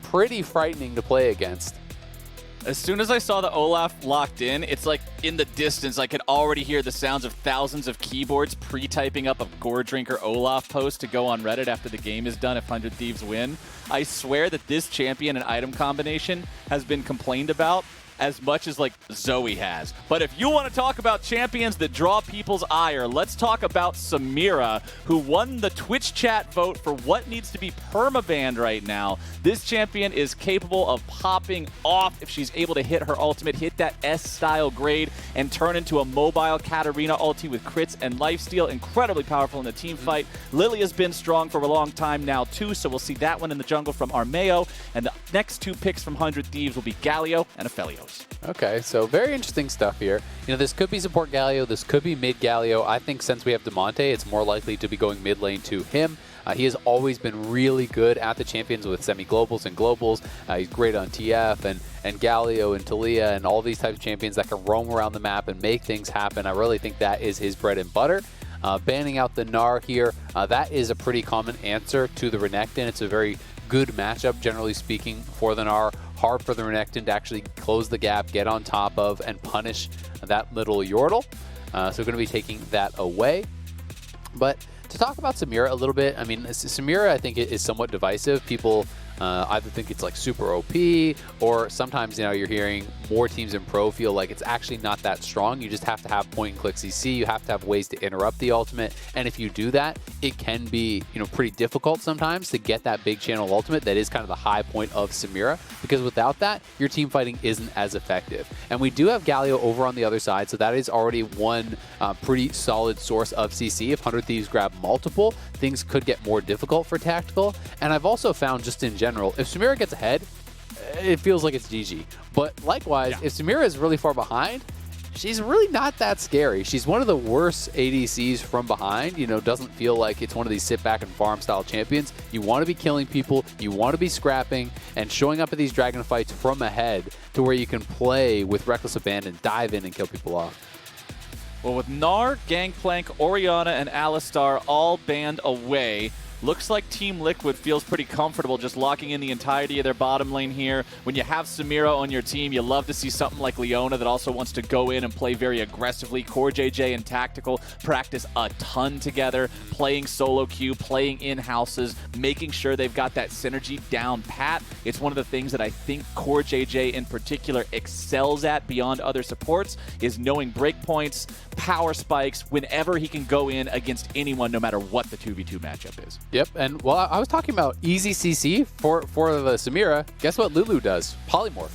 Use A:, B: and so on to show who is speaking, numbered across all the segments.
A: pretty frightening to play against.
B: As soon as I saw the Olaf locked in, it's like in the distance, I could already hear the sounds of thousands of keyboards pre-typing up a Gore Drinker Olaf post to go on Reddit after the game is done if 100 Thieves win. I swear that this champion and item combination has been complained about as much as like Zoe has. But if you want to talk about champions that draw people's ire, let's talk about Samira, who won the Twitch chat vote for what needs to be permabanned right now. This champion is capable of popping off if she's able to hit her ultimate, hit that S-style grade, and turn into a mobile Katarina ulti with crits and lifesteal. Incredibly powerful in the team fight. Lilia's been strong for a long time now too, so we'll see that one in the jungle from Armao. And the next two picks from 100 Thieves will be Galio and Aphelios.
A: Okay, so very interesting stuff here. You know, this could be support Galio, this could be mid Galio. I think since we have Damonte, it's more likely to be going mid lane to him. He has always been really good at the champions with semi-globals and globals. He's great on TF and Galio and Talia and all these types of champions that can roam around the map and make things happen. I really think that is his bread and butter. Banning out the Gnar here, that is a pretty common answer to the Renekton. It's a very good matchup, generally speaking, for the Gnar. Hard for the Renekton to actually close the gap, get on top of, and punish that little Yordle. So we're going to be taking that away. But to talk about Samira a little bit, I mean, Samira, I think, is somewhat divisive. People either think it's like super OP, or sometimes, you know, you're hearing more teams in pro feel like it's actually not that strong. You just have to have point and click CC. You have to have ways to interrupt the ultimate. And if you do that, it can be, you know, pretty difficult sometimes to get that big channel ultimate that is kind of the high point of Samira, because without that, your team fighting isn't as effective. And we do have Galio over on the other side, so that is already one pretty solid source of CC. If 100 Thieves grab multiple, things could get more difficult for Tactical. And I've also found, just in general, if Samira gets ahead, it feels like it's GG. But likewise, if Samira is really far behind, she's really not that scary. She's one of the worst ADCs from behind. You know, doesn't feel like it's one of these sit back and farm style champions. You want to be killing people, you want to be scrapping, and showing up at these dragon fights from ahead to where you can play with reckless abandon, dive in and kill people off.
B: Well, with Gnar, Gangplank, Orianna, and Alistar all banned away, looks like Team Liquid feels pretty comfortable just locking in the entirety of their bottom lane here. When you have Samira on your team, you love to see something like Leona that also wants to go in and play very aggressively. CoreJJ and Tactical practice a ton together, playing solo queue, playing in-houses, making sure they've got that synergy down pat. It's one of the things that I think CoreJJ in particular excels at beyond other supports, is knowing breakpoints, power spikes, whenever he can go in against anyone, no matter what the 2v2 matchup is.
A: Yep, and well, I was talking about easy CC for the Samira. Guess what Lulu does? Polymorph.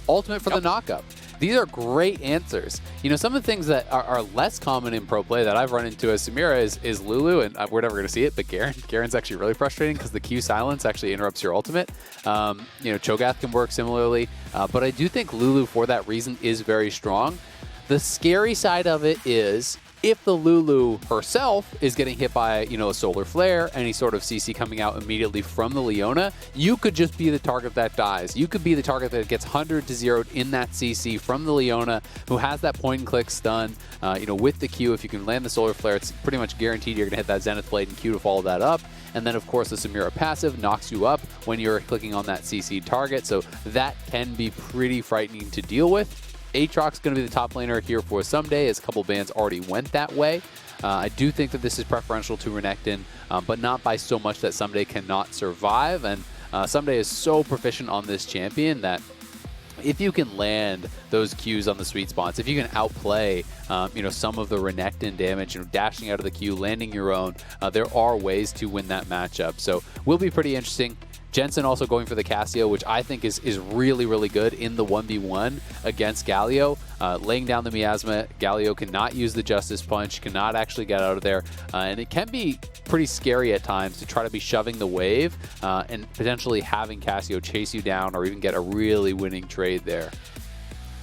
A: Ultimate for the knockup. These are great answers. You know, some of the things that are less common in pro play that I've run into as Samira is Lulu, and we're never going to see it, but Garen's actually really frustrating because the Q silence actually interrupts your ultimate. You know, Cho'Gath can work similarly, but I do think Lulu, for that reason, is very strong. The scary side of it is, if the Lulu herself is getting hit by, you know, a solar flare, any sort of CC coming out immediately from the Leona, you could just be the target that dies. You could be the target that gets 100 to 0'd in that CC from the Leona, who has that point and click stun. You know, with the Q, if you can land the solar flare, it's pretty much guaranteed you're going to hit that Zenith Blade and Q to follow that up. And then, of course, the Samira passive knocks you up when you're clicking on that CC target. So that can be pretty frightening to deal with. Aatrox is going to be the top laner here for Ssumday, as a couple bans already went that way. I do think that this is preferential to Renekton, but not by so much that Ssumday cannot survive. And Ssumday is so proficient on this champion that if you can land those Qs on the sweet spots, if you can outplay, you know, some of the Renekton damage, you know, dashing out of the Q, landing your own, there are ways to win that matchup. So will be pretty interesting. Jensen also going for the Cassio, which I think is really, really good in the 1v1 against Galio. Laying down the miasma, Galio cannot use the Justice Punch, cannot actually get out of there. And it can be pretty scary at times to try to be shoving the wave and potentially having Cassio chase you down or even get a really winning trade there.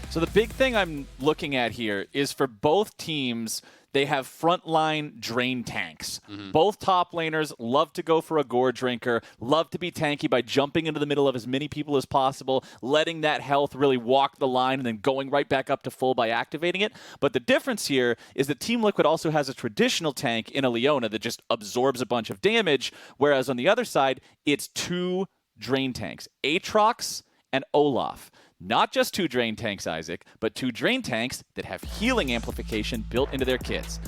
B: So the big thing I'm looking at here is for both teams, they have frontline drain tanks. Both top laners love to go for a Gore Drinker, love to be tanky by jumping into the middle of as many people as possible, letting that health really walk the line, and then going right back up to full by activating it. But the difference here is that Team Liquid also has a traditional tank in a Leona that just absorbs a bunch of damage, whereas on the other side, it's two drain tanks, Aatrox and Olaf. Not just 2 drain tanks, Isaac, but 2 drain tanks that have healing amplification built into their kits.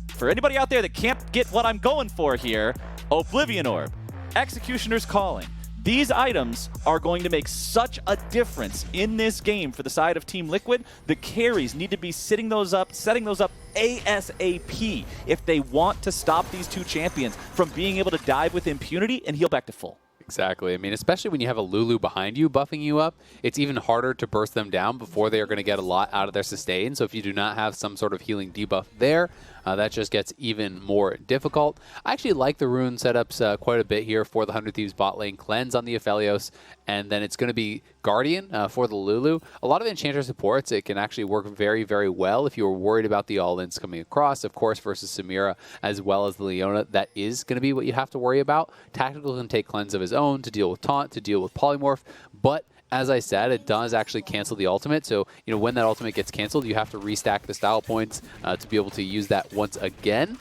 B: For anybody out there that can't get what I'm going for here, Oblivion Orb, Executioner's Calling. These items are going to make such a difference in this game for the side of Team Liquid. The carries need to be setting those up ASAP if they want to stop these 2 champions from being able to dive with impunity and heal back to full.
A: Exactly. I mean, especially when you have a Lulu behind you buffing you up, it's even harder to burst them down before they are going to get a lot out of their sustain. So if you do not have some sort of healing debuff there, that just gets even more difficult. I actually like the rune setups quite a bit here for the 100 Thieves bot lane. Cleanse on the Aphelios, and then it's going to be Guardian for the Lulu. A lot of Enchanter supports, it can actually work very, very well if you were worried about the all-ins coming across, of course, versus Samira as well as the Leona. That is going to be what you have to worry about. Tactical can take Cleanse of his own to deal with Taunt, to deal with Polymorph, but as I said, it does actually cancel the ultimate. So, you know, when that ultimate gets canceled, you have to restack the style points to be able to use that once again.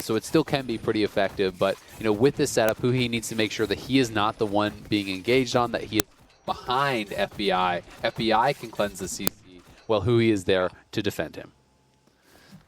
A: So it still can be pretty effective. But, you know, with this setup, Huhi needs to make sure that he is not the one being engaged on, that he is behind FBI. FBI can cleanse the CC while Huhi is there to defend him.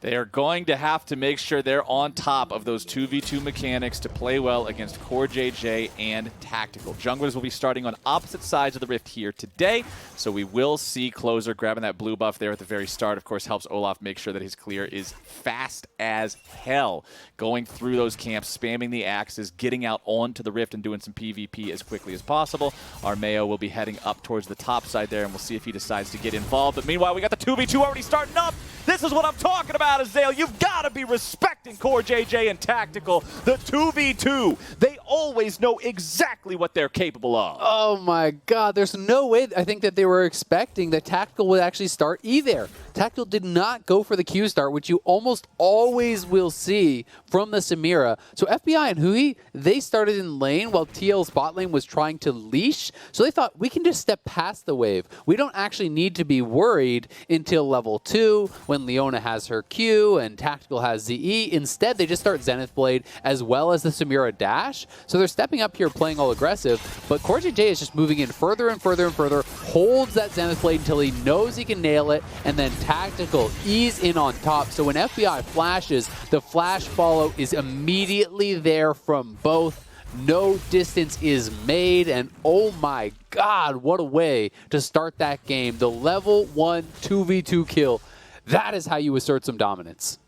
B: They are going to have to make sure they're on top of those 2v2 mechanics to play well against CoreJJ and Tactical. Junglers will be starting on opposite sides of the Rift here today, so we will see Closer grabbing that blue buff there at the very start. Of course, helps Olaf make sure that his clear is fast as hell. Going through those camps, spamming the axes, getting out onto the Rift and doing some PvP as quickly as possible. Armao will be heading up towards the top side there, and we'll see if he decides to get involved. But meanwhile, we got the 2v2 already starting up. This is what I'm talking about, Azael. You've got to be respecting CoreJJ and Tactical. The 2v2, they always know exactly what they're capable of.
A: Oh my god, there's no way I think that they were expecting that Tactical would actually start E there. Tactical did not go for the Q start, which you almost always will see from the Samira. So FBI and Huhi, they started in lane while TL's bot lane was trying to leash. So they thought, we can just step past the wave. We don't actually need to be worried until level 2 when Leona has her Q and Tactical has ZE. Instead, they just start Zenith Blade as well as the Samira dash. So they're stepping up here playing all aggressive, but CoreJJ is just moving in further and further and further, holds that Zenith Blade until he knows he can nail it, and then Tactical ease in on top. So when FBI flashes, the flash follow is immediately there from both. No distance is made, and oh my god, what a way to start that game. The level 1 2v2 kill. That is how you assert some dominance.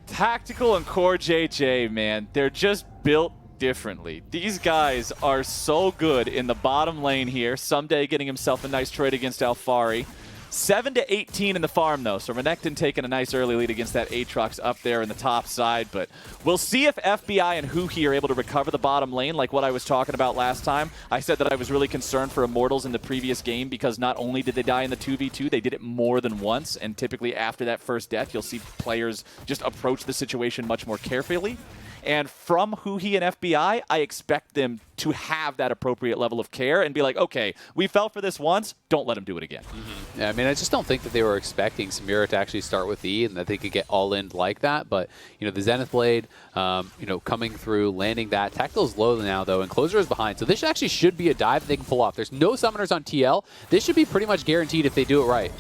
B: Tactical and CoreJJ, man, they're just built differently. These guys are so good in the bottom lane here. Ssumday getting himself a nice trade against Alphari. 7-18 in the farm, though, so Renekton taking a nice early lead against that Aatrox up there in the top side, but we'll see if FBI and Huhi are able to recover the bottom lane like what I was talking about last time. I said that I was really concerned for Immortals in the previous game because not only did they die in the 2v2, they did it more than once, and typically after that first death, you'll see players just approach the situation much more carefully. And from Huhi and FBI, I expect them to have that appropriate level of care and be like, okay, we fell for this once, don't let them do it again.
A: Mm-hmm. Yeah, I mean, I just don't think that they were expecting Samira to actually start with E and that they could get all in like that. But, you know, the Zenith Blade, you know, coming through, landing that. Tactical's low now, though, and Closer is behind. So this actually should be a dive that they can pull off. There's no summoners on TL. This should be pretty much guaranteed if they do it right.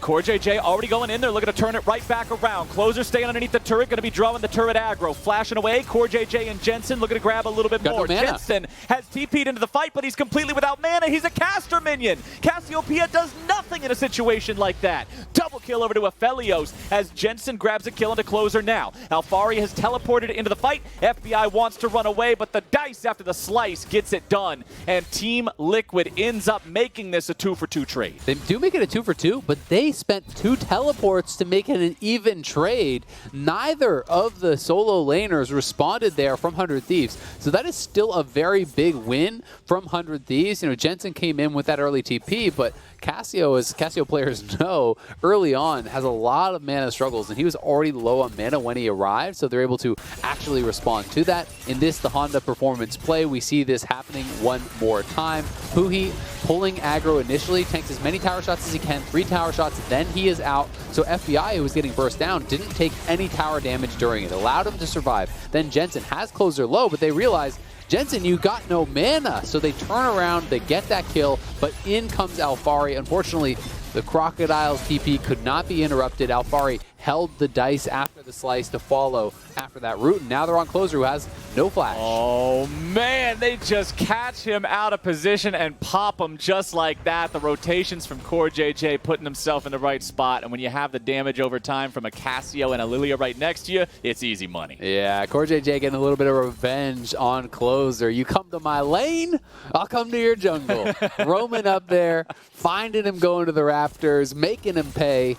B: CoreJJ already going in there, looking to turn it right back around. Closer staying underneath the turret, going to be drawing the turret aggro. Flashing away, CoreJJ and Jensen looking to grab a little bit more.
A: No
B: Jensen has TP'd into the fight, but he's completely without mana. He's a caster minion. Cassiopeia does nothing in a situation like that. Double kill over to Aphelios as Jensen grabs a kill into Closer now. Alphari has teleported into the fight. FBI wants to run away, but the dice after the slice gets it done. And Team Liquid ends up making this a 2-for-2 trade.
A: They do make it a 2-for-2, but they spent 2 teleports to make it an even trade. Neither of the solo laners responded there from 100 Thieves. So that is still a very big win from 100 Thieves. You know, Jensen came in with that early TP, but Cassio, as Cassio players know, early on has a lot of mana struggles, and he was already low on mana when he arrived, so they're able to actually respond to that. In this, the Honda performance play, we see this happening one more time. Huhi pulling aggro initially, tanks as many tower shots as he can, 3 tower shots, then he is out. So FBI, who was getting burst down, didn't take any tower damage during it, allowed him to survive. Then Jensen has Closer low, but they realize Jensen, you got no mana. So they turn around, they get that kill, but in comes Alphari. Unfortunately, the Crocodile's TP could not be interrupted. Alphari held the dice after the slice to follow after that route, and now they're on Closer, who has no flash.
B: Oh man, they just catch him out of position and pop him just like that. The rotations from CoreJJ putting himself in the right spot, and when you have the damage over time from a Cassio and a Lilia right next to you, it's easy money.
A: Yeah, CoreJJ getting a little bit of revenge on Closer. You come to my lane, I'll come to your jungle. Roaming up there, finding him going to the rafters, making him pay.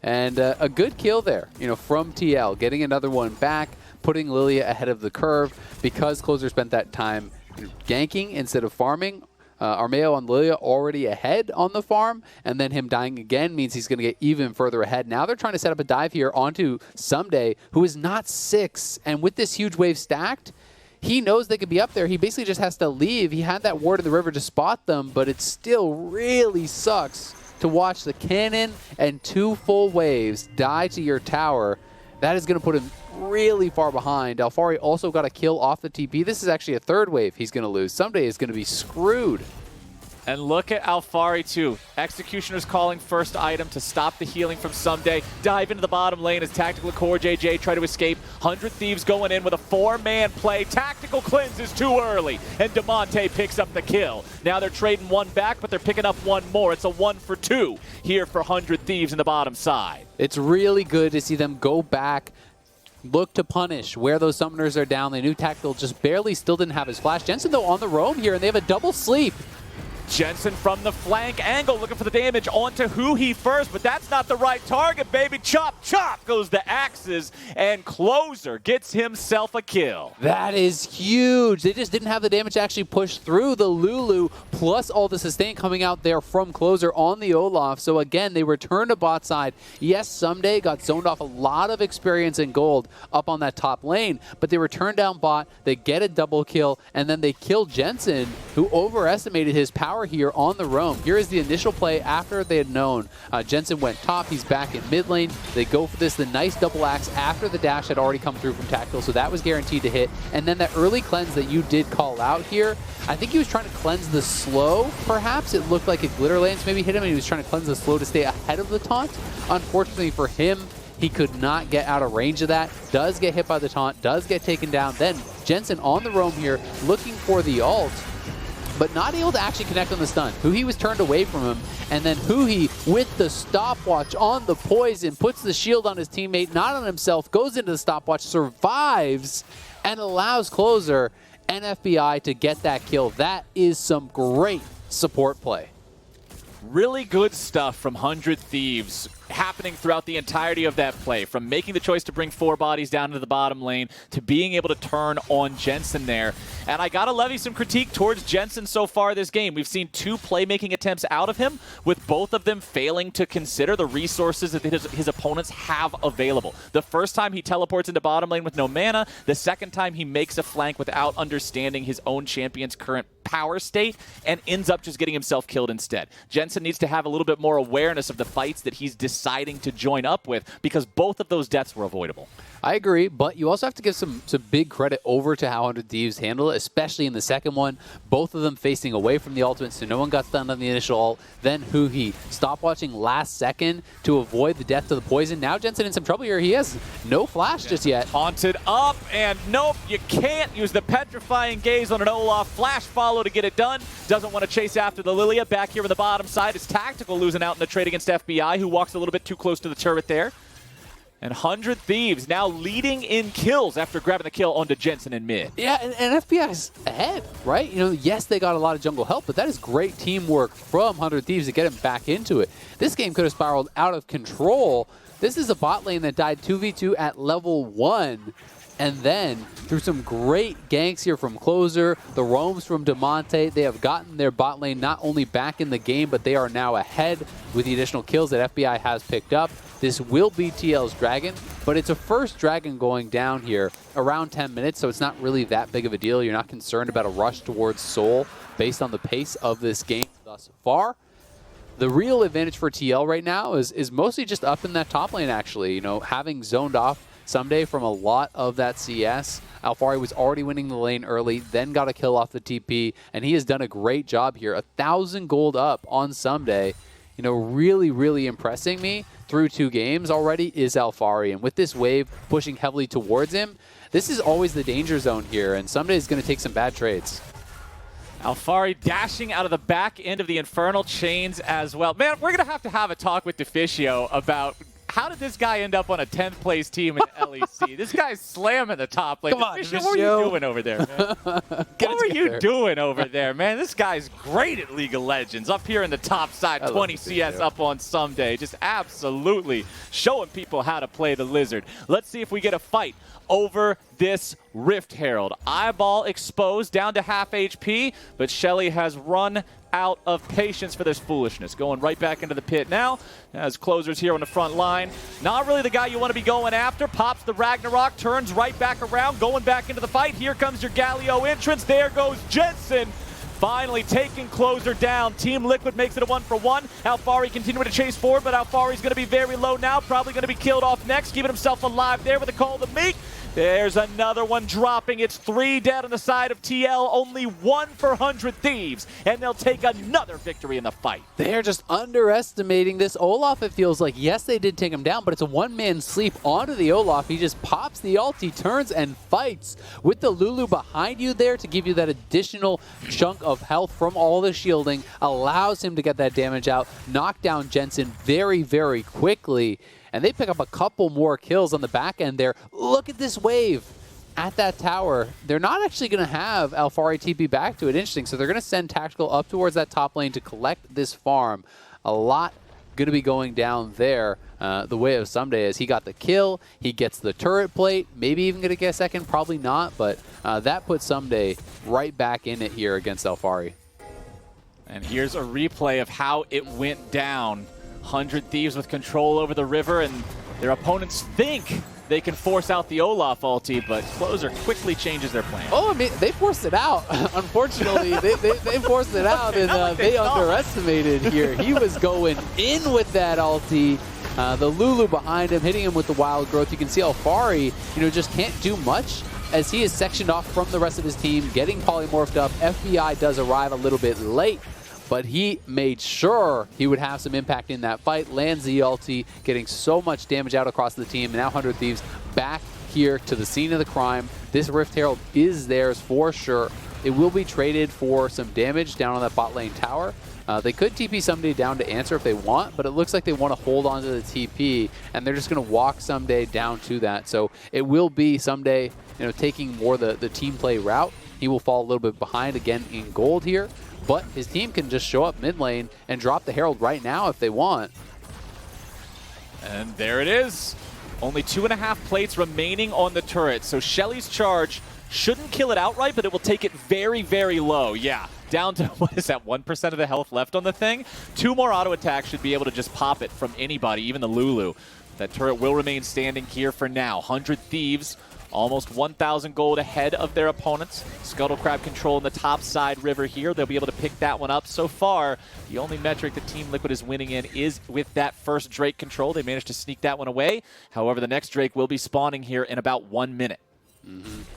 A: And a good kill there, from TL, getting another one back, putting Lilia ahead of the curve because Closer spent that time ganking instead of farming. Armao on Lilia already ahead on the farm, and then him dying again means he's going to get even further ahead. Now they're trying to set up a dive here onto Ssumday, who is not 6, and with this huge wave stacked, he knows they could be up there. He basically just has to leave. He had that ward in the river to spot them, but it still really sucks to watch the cannon and 2 full waves die to your tower. That is going to put him really far behind. Alphari also got a kill off the TP. This is actually a 3rd wave he's going to lose. Ssumday is going to be screwed.
B: And look at Alphari too. Executioner's calling first item to stop the healing from Ssumday. Dive into the bottom lane as Tactical CoreJJ try to escape. 100 Thieves going in with a 4-man play. Tactical cleanse is too early, and Damonte picks up the kill. Now they're trading 1 back, but they're picking up 1 more. It's a 1 for 2 here for 100 Thieves in the bottom side.
A: It's really good to see them go back, look to punish where those summoners are down. They knew Tactical just barely still didn't have his flash. Jensen, though, on the roam here, and they have a double sleep.
B: Jensen from the flank angle looking for the damage onto Huhi first, but that's not the right target, baby. Chop, chop goes the axes, and Closer gets himself a kill.
A: That is huge. They just didn't have the damage to actually push through the Lulu, plus all the sustain coming out there from Closer on the Olaf. So again, they return to bot side. Yes, Ssumday got zoned off a lot of experience and gold up on that top lane, but they return down bot, they get a double kill, and then they kill Jensen, who overestimated his power here on the roam. Here is the initial play after they had known. Jensen went top, he's back in mid lane. They go for this, the nice double axe after the dash had already come through from Tactical, so that was guaranteed to hit. And then that early cleanse that you did call out here, I think he was trying to cleanse the slow, perhaps. It looked like a glitter lance maybe hit him, and he was trying to cleanse the slow to stay ahead of the taunt. Unfortunately for him, he could not get out of range of that. Does get hit by the taunt, does get taken down. Then Jensen on the roam here, looking for the ult, but not able to actually connect on the stun. Huhi was turned away from him, and then Huhi, with the stopwatch on the poison, puts the shield on his teammate, not on himself, goes into the stopwatch, survives, and allows Closer and FBI to get that kill. That is some great support play.
B: Really good stuff from 100 Thieves happening throughout the entirety of that play, from making the choice to bring 4 bodies down into the bottom lane to being able to turn on Jensen there. And I gotta levy some critique towards Jensen so far this game. We've seen 2 playmaking attempts out of him, with both of them failing to consider the resources that his opponents have available. The first time he teleports into bottom lane with no mana, the second time he makes a flank without understanding his own champion's current power state and ends up just getting himself killed instead. Jensen needs to have a little bit more awareness of the fights that he's deciding to join up with, because both of those deaths were avoidable.
A: I agree, but you also have to give some big credit over to how 100 Thieves handled it, especially in the second one. Both of them facing away from the ultimate, so no one got stunned on the initial ult. Then Huhi stopwatching last second to avoid the death to the poison. Now Jensen in some trouble here. He has no flash just yet.
B: Haunted up, and nope, you can't use the petrifying gaze on an Olaf. Flash follow to get it done. Doesn't want to chase after the Lilia. Back here on the bottom side is Tactical losing out in the trade against FBI, who walks a little bit too close to the turret there. And 100 Thieves now leading in kills after grabbing the kill onto Jensen in mid.
A: Yeah, and FBI's ahead, right? Yes, they got a lot of jungle help, but that is great teamwork from 100 Thieves to get him back into it. This game could have spiraled out of control. This is a bot lane that died 2v2 at level 1. And then, through some great ganks here from Closer, the roams from Damonte, they have gotten their bot lane not only back in the game, but they are now ahead with the additional kills that FBI has picked up. This will be TL's Dragon, but it's a first Dragon going down here around 10 minutes, so it's not really that big of a deal. You're not concerned about a rush towards Soul based on the pace of this game thus far. The real advantage for TL right now is mostly just up in that top lane, actually. Having zoned off Ssumday from a lot of that CS. Alphari was already winning the lane early, then got a kill off the TP, and he has done a great job here. 1,000 gold up on Ssumday. You know, really, really impressing me through 2 games already is Alphari. And with this wave pushing heavily towards him, this is always the danger zone here, and Ssumday is going to take some bad trades.
B: Alphari dashing out of the back end of the Infernal Chains as well. Man, we're going to have a talk with Deficio about how did this guy end up on a 10th place team in LEC? This guy's slamming the top lane.
A: Come on,
B: Deficio, what are you doing over there, man? What are you doing over there, man? This guy's great at League of Legends. Up here in the top side, 20 CS up on Ssumday. Just absolutely showing people how to play the Lizard. Let's see if we get a fight over this Rift Herald. Eyeball exposed, down to half HP, but Shelly has run out of patience for this foolishness. Going right back into the pit now as closers here on the front line. Not really the guy you want to be going after. Pops the Ragnarok, turns right back around, going back into the fight. Here comes your Galio entrance. There goes Jensen. Finally taking closer down. Team Liquid makes it a 1-for-1. Alphari continuing to chase forward, but Alphari's going to be very low now. Probably going to be killed off next. Keeping himself alive there with a call to Meek. There's another one dropping. It's 3 dead on the side of TL. Only 1 for 100 Thieves. And they'll take another victory in the fight.
A: They're just underestimating this Olaf, it feels like. Yes, they did take him down, but it's a one-man sleep onto the Olaf. He just pops the ult, he turns and fights with the Lulu behind you there to give you that additional chunk of health from all the shielding. Allows him to get that damage out, knock down Jensen very, very quickly. And they pick up a couple more kills on the back end there. Look at this wave at that tower. They're not actually going to have Alphari TP back to it. Interesting. So they're going to send Tactical up towards that top lane to collect this farm. A lot going to be going down there. The way of Ssumday is he got the kill. He gets the turret plate. Maybe even going to get a second. Probably not. But that puts Ssumday right back in it here against Alphari.
B: And here's a replay of how it went down. 100 Thieves with control over the river, and their opponents think they can force out the Olaf ulti, but Closer quickly changes their plan.
A: Oh, I mean, they forced it out. Unfortunately, they forced it out, and they underestimated here. He was going in with that ulti. The Lulu behind him, hitting him with the wild growth. You can see Alphari, just can't do much as he is sectioned off from the rest of his team, getting polymorphed up. FBI does arrive a little bit late, but he made sure he would have some impact in that fight. Lands the ulti, getting so much damage out across the team. Now 100 Thieves back here to the scene of the crime. This Rift Herald is theirs for sure. It will be traded for some damage down on that bot lane tower. They could TP Ssumday down to answer if they want, but it looks like they want to hold on to the TP, and they're just going to walk Ssumday down to that. So it will be Ssumday, taking more the team play route. He will fall a little bit behind again in gold here. But his team can just show up mid lane and drop the Herald right now if they want.
B: And there it is. Only 2.5 plates remaining on the turret. So Shelly's charge shouldn't kill it outright, but it will take it very, very low. Yeah, down to, what is that, 1% of the health left on the thing? 2 more auto attacks should be able to just pop it from anybody, even the Lulu. That turret will remain standing here for now. 100 Thieves. Almost 1,000 gold ahead of their opponents. Scuttle Crab control in the top side river here. They'll be able to pick that one up. So far, the only metric that Team Liquid is winning in is with that first Drake control. They managed to sneak that one away. However, the next Drake will be spawning here in about 1 minute.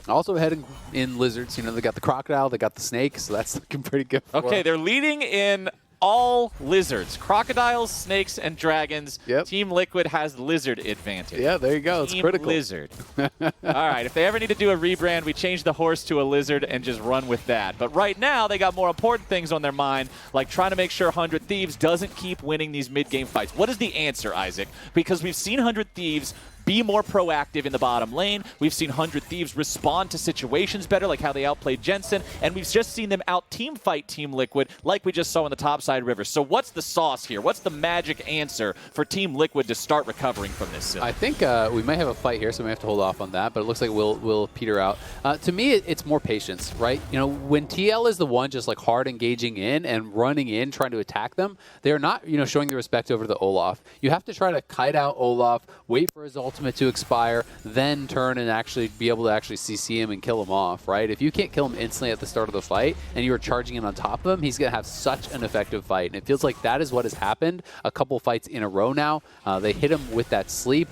A: Also heading in Lizards. They got the Crocodile, they got the Snake, so that's looking pretty good for
B: Okay, they're leading in all lizards. Crocodiles, snakes, and dragons.
A: Yep.
B: Team Liquid has the lizard advantage.
A: Yeah, there you go. It's
B: Team
A: critical.
B: Lizard. All right, if they ever need to do a rebrand, we change the horse to a lizard and just run with that. But right now, they got more important things on their mind, like trying to make sure 100 Thieves doesn't keep winning these mid-game fights. What is the answer, Isaac? Because we've seen 100 Thieves be more proactive in the bottom lane. We've seen 100 Thieves respond to situations better, like how they outplayed Jensen, and we've just seen them out-team fight Team Liquid, like we just saw in the topside river. So what's the sauce here? What's the magic answer for Team Liquid to start recovering from this?
A: I think we might have a fight here, so we may have to hold off on that, but it looks like we'll peter out. To me, it's more patience, right? When TL is the one just like hard engaging in and running in, trying to attack them, they're not, showing the respect over the Olaf. You have to try to kite out Olaf, wait for his ultimate to expire, then turn and actually be able to actually CC him and kill him off, right? If you can't kill him instantly at the start of the fight and you are charging in on top of him, he's going to have such an effective fight. And it feels like that is what has happened a couple fights in a row now. They hit him with that sleep.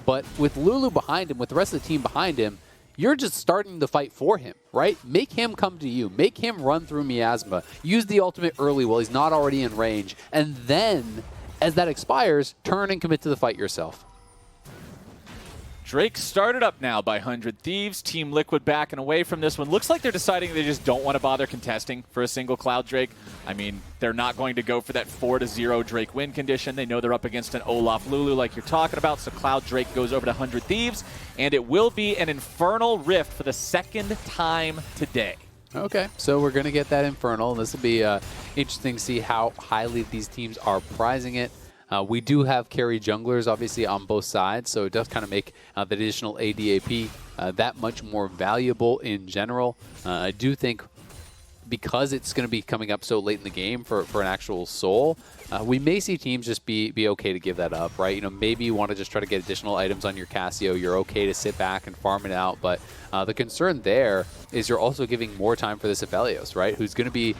A: But with Lulu behind him, with the rest of the team behind him, you're just starting the fight for him, right? Make him come to you. Make him run through Miasma. Use the ultimate early while he's not already in range. And then, as that expires, turn and commit to the fight yourself.
B: Drake started up now by 100 Thieves. Team Liquid backing away from this one. Looks like they're deciding they just don't want to bother contesting for a single Cloud Drake. I mean, they're not going to go for that 4-0 Drake win condition. They know they're up against an Olaf Lulu like you're talking about, so Cloud Drake goes over to 100 Thieves, and it will be an Infernal Rift for the second time today.
A: Okay, so we're going to get that Infernal. This will be interesting to see how highly these teams are prizing it. We do have carry junglers, obviously, on both sides, so it does kind of make the additional ADAP that much more valuable in general. I do think because it's going to be coming up so late in the game for an actual soul, we may see teams just be okay to give that up, right? You know, maybe you want to just try to get additional items on your Cassio. You're okay to sit back and farm it out, but the concern there is you're also giving more time for this Aphelios, right? Who's going to be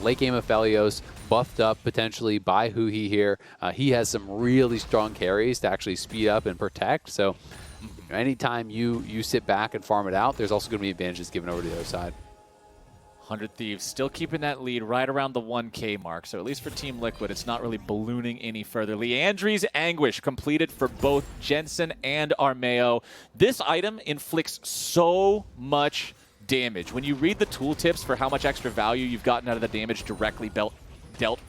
A: late game Aphelios, buffed up potentially by Huhi here. He has some really strong carries to actually speed up and protect, so anytime you sit back and farm it out, there's also going to be advantages given over to the other side.
B: 100 Thieves still keeping that lead right around the 1K mark. So at least for Team Liquid, it's not really ballooning any further. Liandry's Anguish completed for both Jensen and Armao. This item inflicts so much damage. When you read the tooltips for how much extra value you've gotten out of the damage directly dealt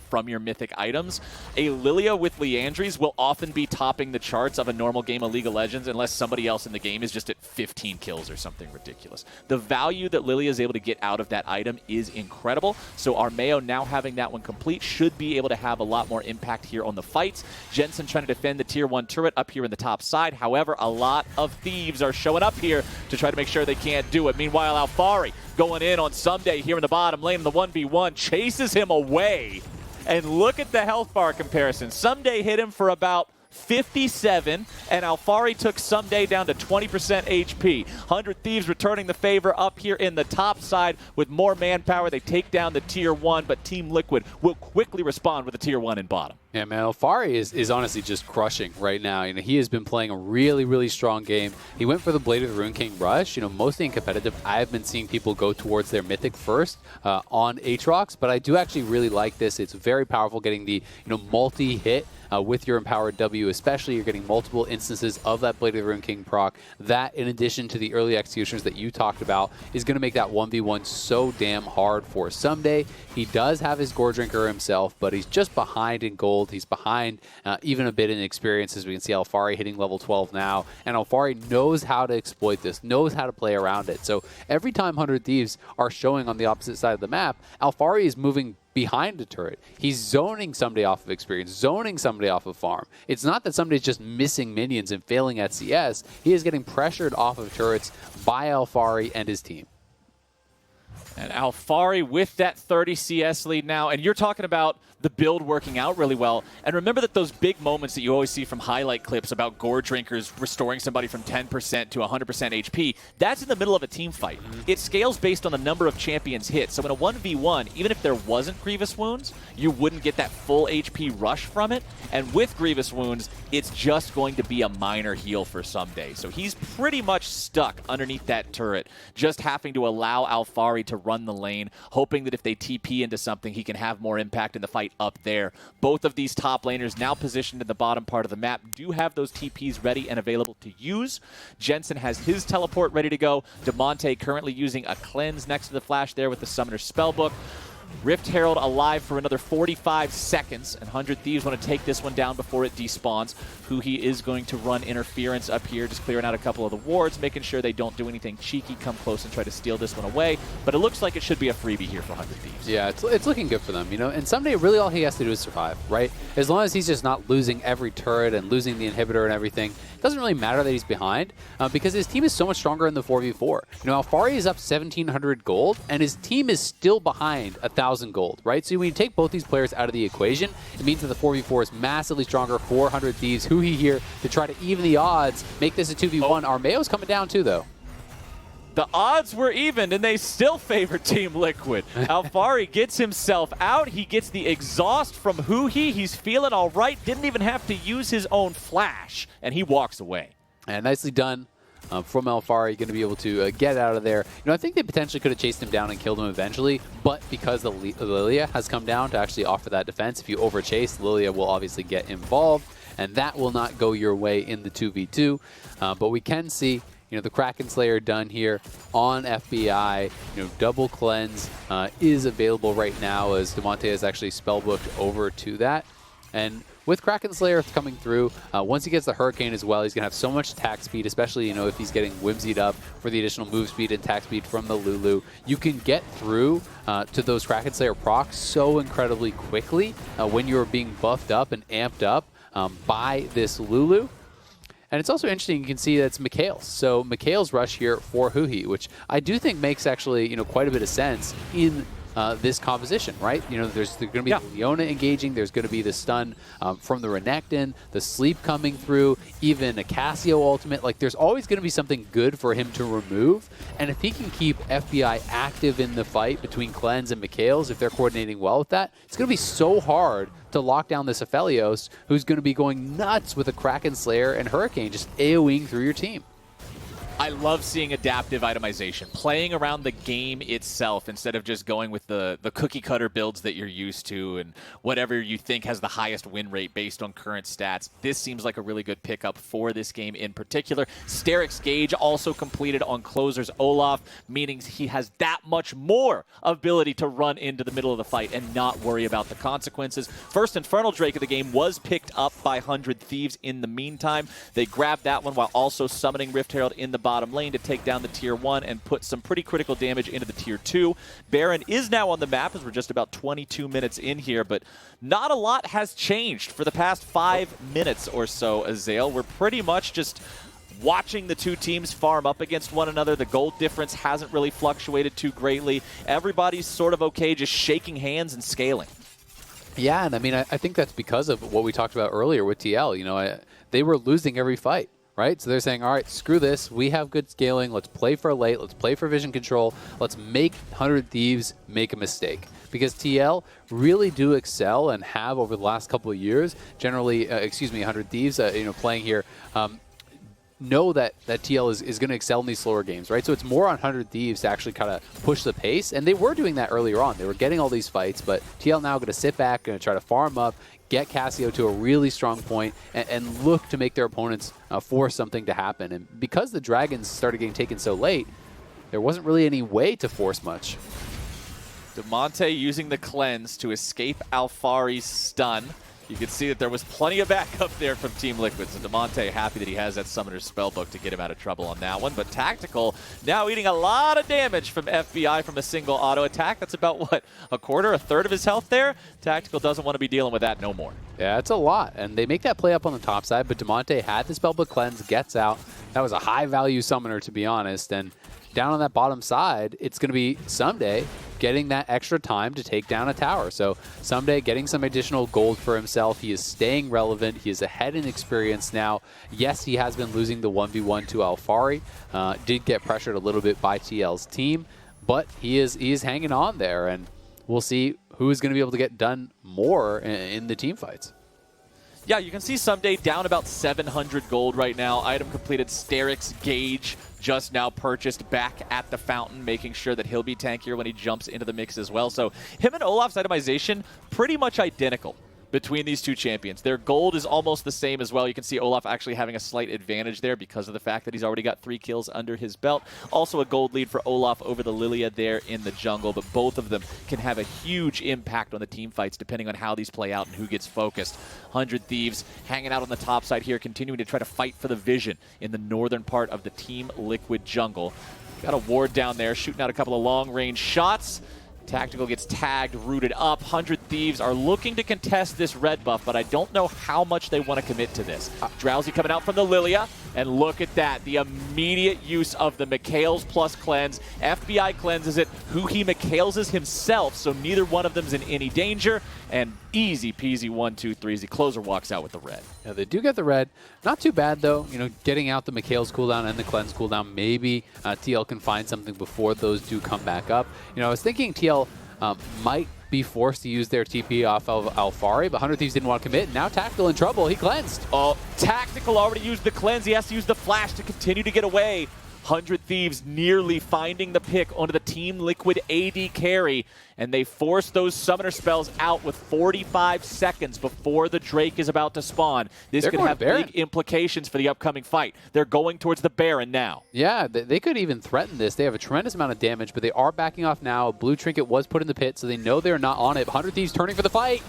B: from your mythic items, a Lilia with Liandry's will often be topping the charts of a normal game of League of Legends unless somebody else in the game is just at 15 kills or something ridiculous. The value that Lilia is able to get out of that item is incredible, so Armao now having that one complete should be able to have a lot more impact here on the fights. Jensen trying to defend the tier 1 turret up here in the top side. However, a lot of Thieves are showing up here to try to make sure they can't do it. Meanwhile, Alphari going in on Ssumday here in the bottom lane in the 1v1, chases him away. And look at the health bar comparison. Ssumday hit him for about 57, and Alphari took Ssumday down to 20% HP. 100 Thieves returning the favor up here in the top side with more manpower. They take down the tier 1, but Team Liquid will quickly respond with the tier 1 in bottom.
A: Yeah, man, Alphari is honestly just crushing right now. You know, he has been playing a really, really strong game. He went for the Blade of the Rune King rush. You know, mostly in competitive, I've been seeing people go towards their Mythic first on Aatrox, but I do actually really like this. It's very powerful getting the, multi-hit with your Empowered W, especially. You're getting multiple instances of that Blade of the Rune King proc. That, in addition to the early executions that you talked about, is going to make that 1v1 so damn hard for Ssumday. He does have his Gore Drinker himself, but he's just behind in gold. He's behind even a bit in experience, as we can see Alphari hitting level 12 now. And Alphari knows how to exploit this, knows how to play around it. So every time 100 Thieves are showing on the opposite side of the map, Alphari is moving behind the turret. He's zoning somebody off of experience, zoning somebody off of farm. It's not that somebody's just missing minions and failing at CS. He is getting pressured off of turrets by Alphari and his team.
B: And Alphari with that 30 CS lead now, and you're talking about the build working out really well. And remember that those big moments that you always see from highlight clips about Gore Drinkers restoring somebody from 10% to 100% HP, that's in the middle of a team fight. It scales based on the number of champions hit. So in a 1v1, even if there wasn't Grievous Wounds, you wouldn't get that full HP rush from it. And with Grievous Wounds, it's just going to be a minor heal for Ssumday. So he's pretty much stuck underneath that turret, just having to allow Alphari to run the lane, hoping that if they TP into something, he can have more impact in the fight up there. Both of these top laners now positioned in the bottom part of the map do have those TPs ready and available to use. Jensen has his teleport ready to go. Damonte currently using a cleanse next to the flash there with the Summoner's Spellbook. Rift Herald alive for another 45 seconds, and 100 Thieves want to take this one down before it despawns. Huhi is going to run interference up here, just clearing out a couple of the wards, making sure they don't do anything cheeky, come close and try to steal this one away. But it looks like it should be a freebie here for 100 Thieves.
A: Yeah, it's looking good for them, and Ssumday, really all he has to do is survive, right? As long as he's just not losing every turret and losing the inhibitor and everything, it doesn't really matter that he's behind, because his team is so much stronger in the 4v4. Alphari is up 1,700 gold, and his team is still behind 1,000 gold, right? So when you take both these players out of the equation, it means that the 4v4 is massively stronger for 100 Thieves. Huhi here to try to even the odds, make this a 2v1. Armao's coming down too, though.
B: The odds were even, and they still favor Team Liquid. Alphari gets himself out. He gets the exhaust from Huhi. He's feeling all right. Didn't even have to use his own flash, and he walks away.
A: And nicely done from Alphari, going to be able to get out of there. I think they potentially could have chased him down and killed him eventually, but because the Lilia has come down to actually offer that defense, if you overchase, Lilia will obviously get involved, and that will not go your way in the 2v2. But we can see the Kraken Slayer done here on FBI. Double cleanse is available right now as Damonte is actually spellbooked over to that. And with Kraken Slayer coming through, once he gets the Hurricane as well, he's going to have so much attack speed, especially, if he's getting whimsied up for the additional move speed and attack speed from the Lulu. You can get through to those Kraken Slayer procs so incredibly quickly when you're being buffed up and amped up by this Lulu. And it's also interesting, you can see that it's Mikhail's. So Mikhail's rush here for Huhi, which I do think makes actually, quite a bit of sense in this composition, right? There's going to be Leona engaging, there's going to be the stun from the Renekton, the sleep coming through, even a Cassio ultimate. Like, there's always going to be something good for him to remove. And if he can keep FBI active in the fight between Cleanse and Mikhail's, if they're coordinating well with that, it's going to be so hard to lock down this Aphelios, who's going to be going nuts with a Kraken Slayer and Hurricane just AoEing through your team.
B: I love seeing adaptive itemization, playing around the game itself instead of just going with the cookie cutter builds that you're used to and whatever you think has the highest win rate based on current stats. This seems like a really good pickup for this game in particular. Steric's Gauge also completed on Closer's Olaf, meaning he has that much more ability to run into the middle of the fight and not worry about the consequences. First Infernal Drake of the game was picked up by 100 Thieves in the meantime. They grabbed that one while also summoning Rift Herald in the bottom lane to take down the tier 1 and put some pretty critical damage into the tier 2. Baron is now on the map as we're just about 22 minutes in here, but not a lot has changed for the past 5 minutes or so, Azael. We're pretty much just watching the two teams farm up against one another. The gold difference hasn't really fluctuated too greatly. Everybody's sort of okay just shaking hands and scaling.
A: Yeah, and I mean, I think that's because of what we talked about earlier with TL. They were losing every fight. Right? So they're saying, all right, screw this. We have good scaling. Let's play for late. Let's play for vision control. Let's make 100 Thieves make a mistake. Because TL really do excel and have over the last couple of years, generally, 100 Thieves, playing here, know that TL is going to excel in these slower games, right? So it's more on 100 Thieves to actually kind of push the pace. And they were doing that earlier on. They were getting all these fights, but TL now going to sit back, going to try to farm up, get Cassio to a really strong point, and look to make their opponents force something to happen. And because the Dragons started getting taken so late, there wasn't really any way to force much.
B: Damonte using the cleanse to escape Alphari's stun. You can see that there was plenty of backup there from Team Liquid, so Damonte happy that he has that Summoner's Spellbook to get him out of trouble on that one. But Tactical now eating a lot of damage from FBI from a single auto attack. That's about, what, a quarter, a third of his health there? Tactical doesn't want to be dealing with that no more.
A: Yeah, it's a lot, and they make that play up on the top side, but Damonte had the Spellbook cleanse, gets out. That was a high-value Summoner, to be honest, and down on that bottom side, it's going to be Ssumday getting that extra time to take down a tower. So Ssumday getting some additional gold for himself. He is staying relevant. He is ahead in experience now. Yes, he has been losing the 1v1 to Alphari. Did get pressured a little bit by TL's team, but he is hanging on there, and we'll see who is going to be able to get done more in the team fights.
B: Yeah, you can see Ssumday down about 700 gold right now. Item completed, Steric's Gauge just now purchased back at the fountain, making sure that he'll be tankier when he jumps into the mix as well. So him and Olaf's itemization, pretty much identical between these two champions. Their gold is almost the same as well. You can see Olaf actually having a slight advantage there because of the fact that he's already got 3 kills under his belt. Also a gold lead for Olaf over the Lilia there in the jungle, but both of them can have a huge impact on the team fights depending on how these play out and who gets focused. 100 Thieves hanging out on the top side here, continuing to try to fight for the vision in the northern part of the Team Liquid jungle. Got a ward down there, shooting out a couple of long-range shots. Tactical gets tagged, rooted up. 100 Thieves are looking to contest this red buff, but I don't know how much they want to commit to this. Drowsy coming out from the Lilia, and look at that. The immediate use of the Mikhail's plus cleanse. FBI cleanses it. Huhi Mikhail's himself, so neither one of them's in any danger. And easy peasy 1-2-3 as the Closer walks out with the red.
A: Yeah, they do get the red. Not too bad, though. Getting out the Mikhail's cooldown and the cleanse cooldown, maybe TL can find something before those do come back up. I was thinking TL might be forced to use their TP off of Alphari, but 100 Thieves didn't want to commit. Now Tactical in trouble. He cleansed.
B: Oh, Tactical already used the cleanse. He has to use the flash to continue to get away. 100 Thieves nearly finding the pick onto the Team Liquid AD carry, and they force those summoner spells out with 45 seconds before the Drake is about to spawn. This could have big implications for the upcoming fight. They're going towards the Baron now.
A: Yeah, they could even threaten this. They have a tremendous amount of damage, but they are backing off now. Blue Trinket was put in the pit, so they know they're not on it. 100 Thieves turning for the fight.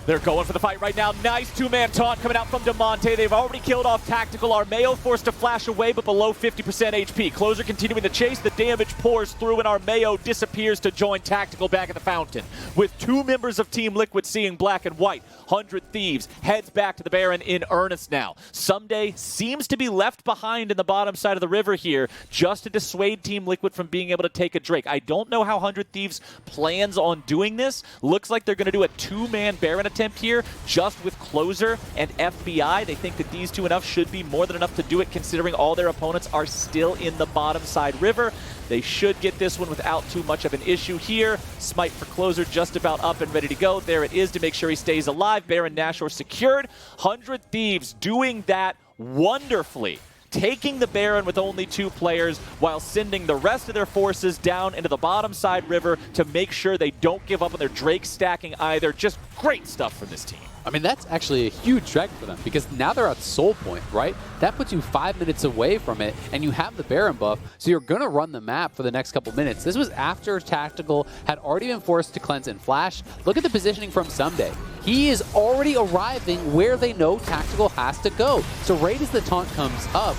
B: They're going for the fight right now. Nice two-man taunt coming out from Damonte. They've already killed off Tactical. Armao forced to flash away, but below 50% HP. Closer continuing the chase. The damage pours through, and Armao disappears to join Tactical back at the fountain. With 2 members of Team Liquid seeing black and white, 100 Thieves heads back to the Baron in earnest now. Ssumday seems to be left behind in the bottom side of the river here, just to dissuade Team Liquid from being able to take a Drake. I don't know how 100 Thieves plans on doing this. Looks like they're going to do a 2-man Baron attempt here, just with Closer and FBI. They think that these 2 enough should be more than enough to do it, considering all their opponents are still in the bottom side river. They should get this one without too much of an issue here. Smite for Closer just about up and ready to go. There it is to make sure he stays alive. Baron Nashor secured. 100 Thieves doing that wonderfully, taking the Baron with only 2 players while sending the rest of their forces down into the bottom side river to make sure they don't give up on their Drake stacking either. Just great stuff from this team.
A: I mean, that's actually a huge drag for them because now they're at Soul Point, right? That puts you 5 minutes away from it, and you have the Baron buff, so you're going to run the map for the next couple minutes. This was after Tactical had already been forced to cleanse and flash. Look at the positioning from Ssumday. He is already arriving where they know Tactical has to go. So right as the taunt comes up,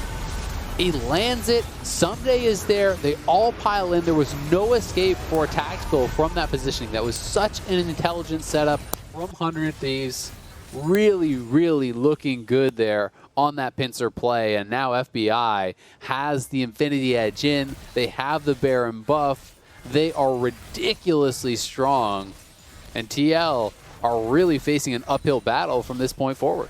A: he lands it. Ssumday is there. They all pile in. There was no escape for Tactical from that positioning. That was such an intelligent setup from 100 Thieves. Really, really looking good there on that pincer play. And now FBI has the Infinity Edge in. They have the Baron buff. They are ridiculously strong. And TL are really facing an uphill battle from this point forward.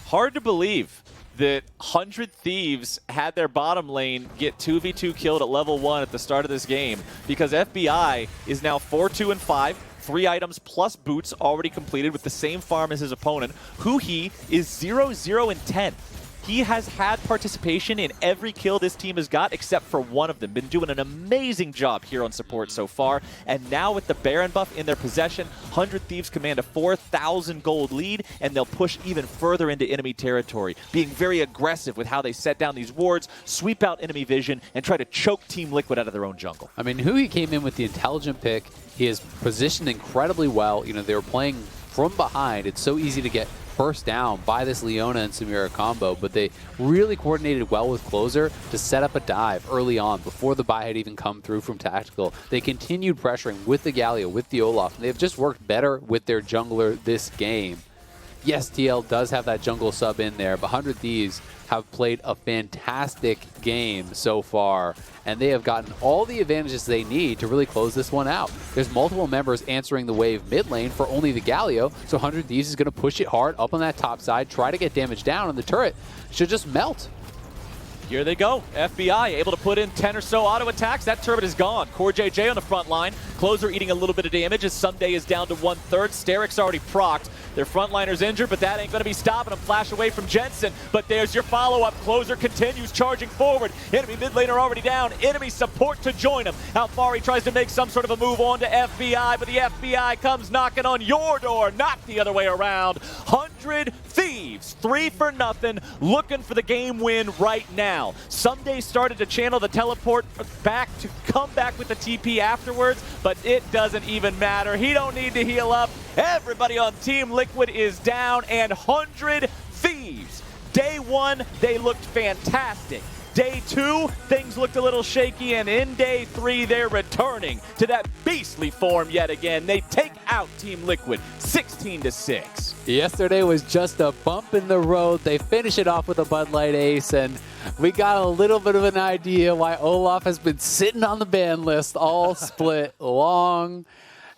B: Hard to believe that 100 Thieves had their bottom lane get 2v2 killed at level 1 at the start of this game, because FBI is now 4-2-5. 3 items plus boots already completed with the same farm as his opponent. Huhi is 0-0-10. He has had participation in every kill this team has got except for one of them. Been doing an amazing job here on support so far. And now with the Baron buff in their possession, 100 Thieves command a 4,000 gold lead, and they'll push even further into enemy territory, being very aggressive with how they set down these wards, sweep out enemy vision, and try to choke Team Liquid out of their own jungle.
A: I mean, Huhi came in with the intelligent pick. He is positioned incredibly well. You know, they were playing from behind. It's so easy to get burst down by this Leona and Samira combo, but they really coordinated well with Closer to set up a dive early on before the buy had even come through from Tactical. They continued pressuring with the Galio, with the Olaf, and they've just worked better with their jungler this game. Yes, TL does have that jungle sub in there, but 100 Thieves have played a fantastic game so far, and they have gotten all the advantages they need to really close this one out. There's multiple members answering the wave mid lane for only the Galio, so 100 Thieves is going to push it hard up on that top side, try to get damage down, and the turret should just melt.
B: Here they go. FBI able to put in 10 or so auto attacks. That turret is gone. CoreJJ on the front line. Closer eating a little bit of damage as Ssumday is down to 1/3. Steric's already procced. Their frontliner's injured, but that ain't going to be stopping him. Flash away from Jensen, but there's your follow-up. Closer continues charging forward. Enemy mid laner already down. Enemy support to join him. Alphari tries to make some sort of a move on to FBI, but the FBI comes knocking on your door, not the other way around. 100 Thieves, 3-0, looking for the game win right now. Ssumday started to channel the teleport back to come back with the TP afterwards, but it doesn't even matter. He don't need to heal up. Everybody on Team Liquid is down, and 100 Thieves. Day 1, they looked fantastic. Day 2, things looked a little shaky, and in Day 3, they're returning to that beastly form yet again. They take out Team Liquid 16-6.
A: Yesterday was just a bump in the road. They finish it off with a Bud Light ace, and we got a little bit of an idea why Olaf has been sitting on the ban list all split long.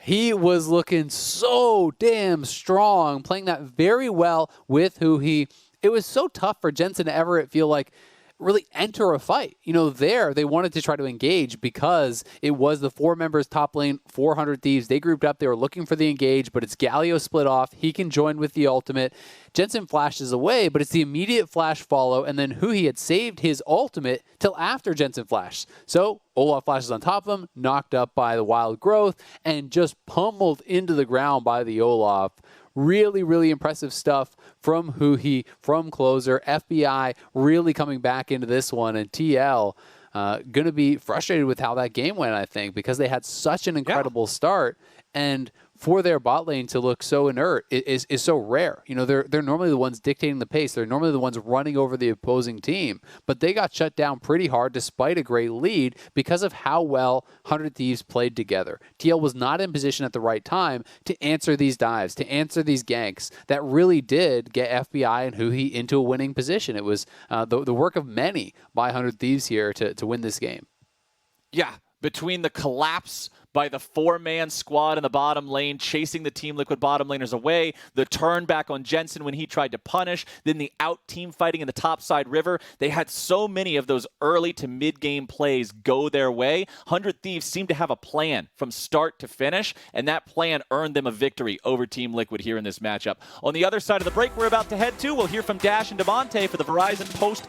A: He was looking so damn strong, playing that very well with Huhi. It was so tough for Jensen to ever feel like really enter a fight. You know, there they wanted to try to engage because it was the 4 members top lane, 400 Thieves. They grouped up. They were looking for the engage, but it's Galio split off. He can join with the ultimate. Jensen flashes away, but it's the immediate flash follow, and then Huhi had saved his ultimate till after Jensen flashed. So Olaf flashes on top of him, knocked up by the wild growth, and just pummeled into the ground by the Olaf. Really, really impressive stuff from Huhi, from Closer. FBI really coming back into this one, and TL going to be frustrated with how that game went, I think, because they had such an incredible start, and for their bot lane to look so inert is so rare. You know, they're normally the ones dictating the pace. They're normally the ones running over the opposing team, but they got shut down pretty hard despite a great lead because of how well 100 Thieves played together. TL was not in position at the right time to answer these dives, to answer these ganks that really did get FBI and Huhi into a winning position. It was the work of many by 100 Thieves here to win this game.
B: Yeah, between the collapse by the 4-man squad in the bottom lane, chasing the Team Liquid bottom laners away, the turn back on Jensen when he tried to punish, then the out-team fighting in the topside river. They had so many of those early to mid-game plays go their way. 100 Thieves seemed to have a plan from start to finish, and that plan earned them a victory over Team Liquid here in this matchup. On the other side of the break we're about to head to, we'll hear from Dash and Damonte for the Verizon post-game